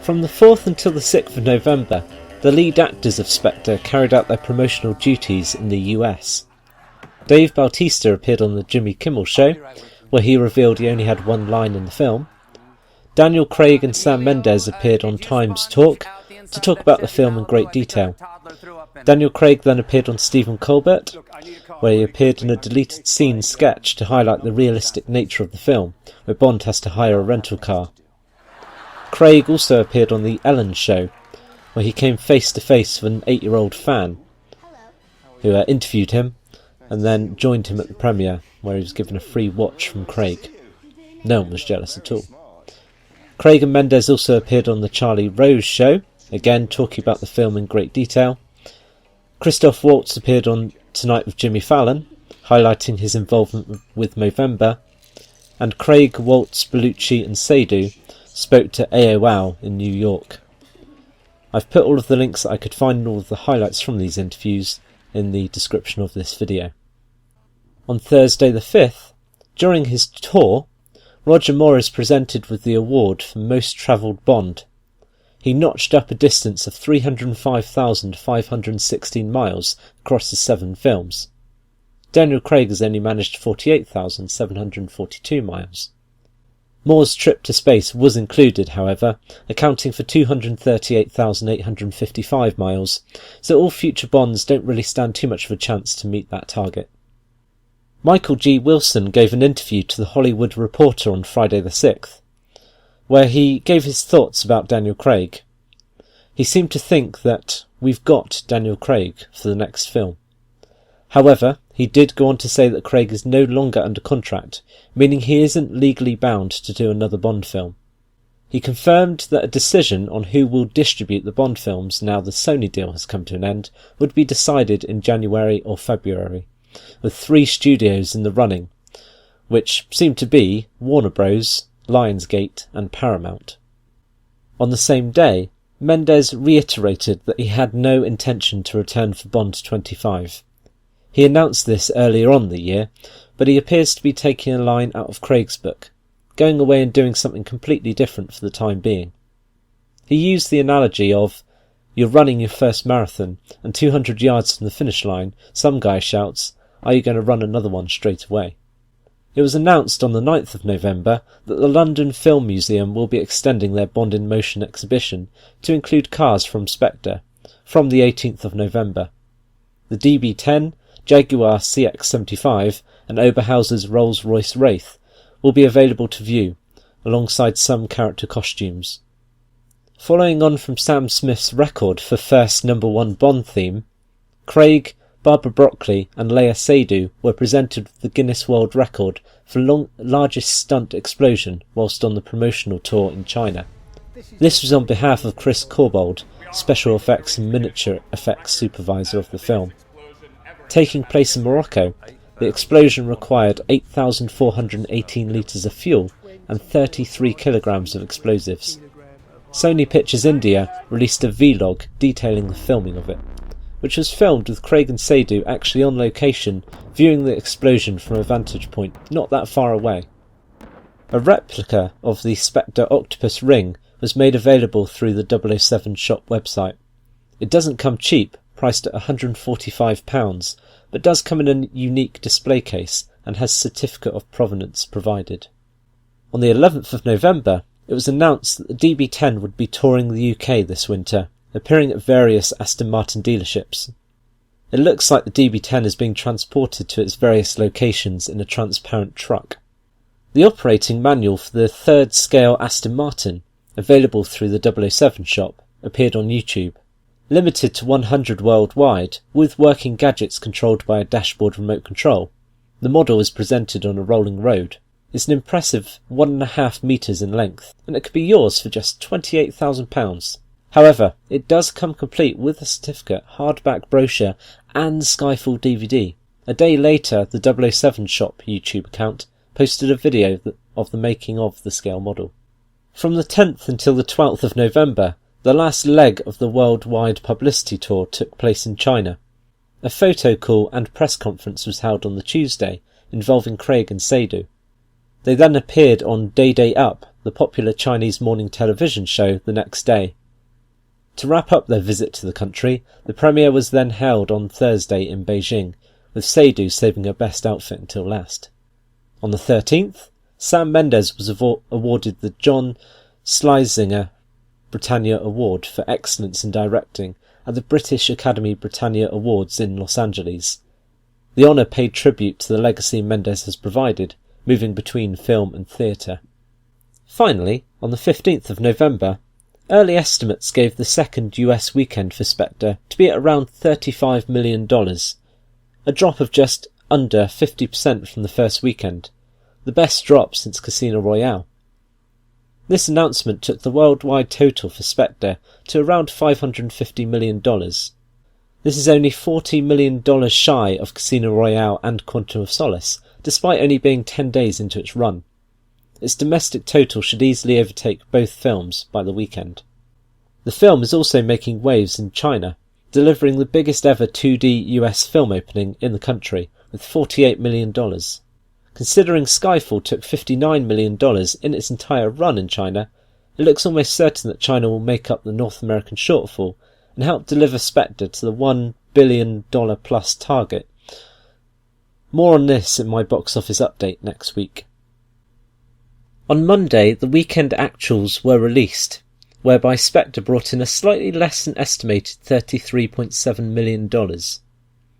From the 4th until the 6th of November, the lead actors of Spectre carried out their promotional duties in the US. Dave Bautista appeared on the Jimmy Kimmel Show, where he revealed he only had one line in the film. Daniel Craig and Sam Mendes appeared on Times Talk to talk about the film in great detail. Daniel Craig then appeared on Stephen Colbert, where he appeared in a deleted scene sketch to highlight the realistic nature of the film, where Bond has to hire a rental car. Craig also appeared on The Ellen Show, where he came face to face with an 8-year-old fan who interviewed him and then joined him at the premiere, where he was given a free watch from Craig. No one was jealous at all. Craig and Mendes also appeared on The Charlie Rose Show, again talking about the film in great detail. Christoph Waltz appeared on Tonight with Jimmy Fallon, highlighting his involvement with Movember, and Craig, Waltz, Bellucci and Seydoux spoke to AOL in New York. I've put all of the links that I could find and all of the highlights from these interviews in the description of this video. On Thursday the 5th, during his tour, Roger Moore is presented with the award for Most Travelled Bond. He notched up a distance of 305,516 miles across the 7 films. Daniel Craig has only managed 48,742 miles. Moore's trip to space was included, however, accounting for 238,855 miles, so all future Bonds don't really stand too much of a chance to meet that target. Michael G. Wilson gave an interview to The Hollywood Reporter on Friday the 6th, where he gave his thoughts about Daniel Craig. He seemed to think that we've got Daniel Craig for the next film. However, he did go on to say that Craig is no longer under contract, meaning he isn't legally bound to do another Bond film. He confirmed that a decision on who will distribute the Bond films now the Sony deal has come to an end would be decided in January or February, with 3 studios in the running, which seem to be Warner Bros., Lionsgate and Paramount. On the same day, Mendes reiterated that he had no intention to return for Bond 25. He announced this earlier on the year, but he appears to be taking a line out of Craig's book, going away and doing something completely different for the time being. He used the analogy of, you're running your first marathon, and 200 yards from the finish line, some guy shouts, are you going to run another one straight away? It was announced on the 9th of November that the London Film Museum will be extending their Bond in Motion exhibition to include cars from Spectre, from the 18th of November. The DB10, Jaguar CX-75 and Oberhauser's Rolls-Royce Wraith will be available to view, alongside some character costumes. Following on from Sam Smith's record for first #1 Bond theme, Craig, Barbara Broccoli and Leia Seydoux were presented with the Guinness World Record for largest stunt explosion whilst on the promotional tour in China. This was on behalf of Chris Corbould, special effects and miniature effects supervisor of the film. Taking place in Morocco, the explosion required 8,418 litres of fuel and 33 kilograms of explosives. Sony Pictures India released a vlog detailing the filming of it, which was filmed with Craig and Seydoux actually on location, viewing the explosion from a vantage point not that far away. A replica of the Spectre Octopus ring was made available through the 007 shop website. It doesn't come cheap, priced at £145, but does come in a unique display case and has certificate of provenance provided. On the 11th of November, it was announced that the DB10 would be touring the UK this winter, appearing at various Aston Martin dealerships. It looks like the DB10 is being transported to its various locations in a transparent truck. The operating manual for the 3rd scale Aston Martin, available through the 007 shop, appeared on YouTube. Limited to 100 worldwide, with working gadgets controlled by a dashboard remote control, the model is presented on a rolling road. It's an impressive 1.5 metres in length, and it could be yours for just £28,000. However, it does come complete with a certificate, hardback brochure and Skyfall DVD. A day later, the 007 shop YouTube account posted a video of the making of the scale model. From the 10th until the 12th of November, the last leg of the worldwide publicity tour took place in China. A photo call and press conference was held on the Tuesday, involving Craig and Seydoux. They then appeared on Day Day Up, the the popular Chinese morning television show the next day. To wrap up their visit to the country, the premiere was then held on Thursday in Beijing, with Seydoux saving her best outfit until last. On the 13th, Sam Mendes was awarded the John Schlesinger Britannia Award for Excellence in Directing at the British Academy Britannia Awards in Los Angeles. The honour paid tribute to the legacy Mendes has provided, moving between film and theatre. Finally, on the 15th of November, early estimates gave the second US weekend for Spectre to be at around $35 million, a drop of just under 50% from the first weekend, the best drop since Casino Royale. This announcement took the worldwide total for Spectre to around $550 million. This is only $40 million shy of Casino Royale and Quantum of Solace, despite only being 10 days into its run. Its domestic total should easily overtake both films by the weekend. The film is also making waves in China, delivering the biggest ever 2D US film opening in the country, with $48 million. Considering Skyfall took $59 million in its entire run in China, it looks almost certain that China will make up the North American shortfall and help deliver Spectre to the $1 billion plus target. More on this in my box office update next week. On Monday, the weekend actuals were released, whereby Spectre brought in a slightly less than estimated $33.7 million.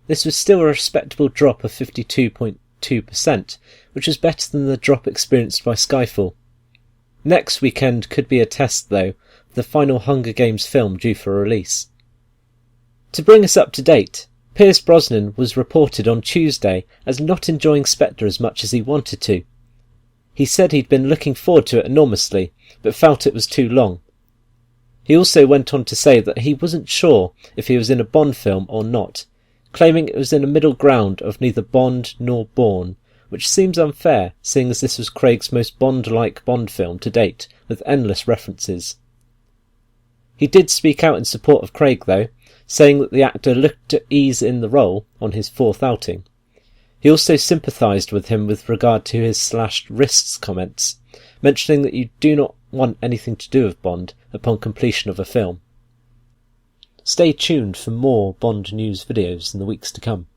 This was still a respectable drop of 52.2%, which was better than the drop experienced by Skyfall. Next weekend could be a test, though, of the final Hunger Games film due for release. To bring us up to date, Pierce Brosnan was reported on Tuesday as not enjoying Spectre as much as he wanted to. He said he'd been looking forward to it enormously, but felt it was too long. He also went on to say that he wasn't sure if he was in a Bond film or not, claiming it was in a middle ground of neither Bond nor Bourne, which seems unfair, seeing as this was Craig's most Bond-like Bond film to date, with endless references. He did speak out in support of Craig, though, saying that the actor looked at ease in the role on his fourth outing. He also sympathised with him with regard to his slashed wrists comments, mentioning that you do not want anything to do with Bond upon completion of a film. Stay tuned for more Bond news videos in the weeks to come.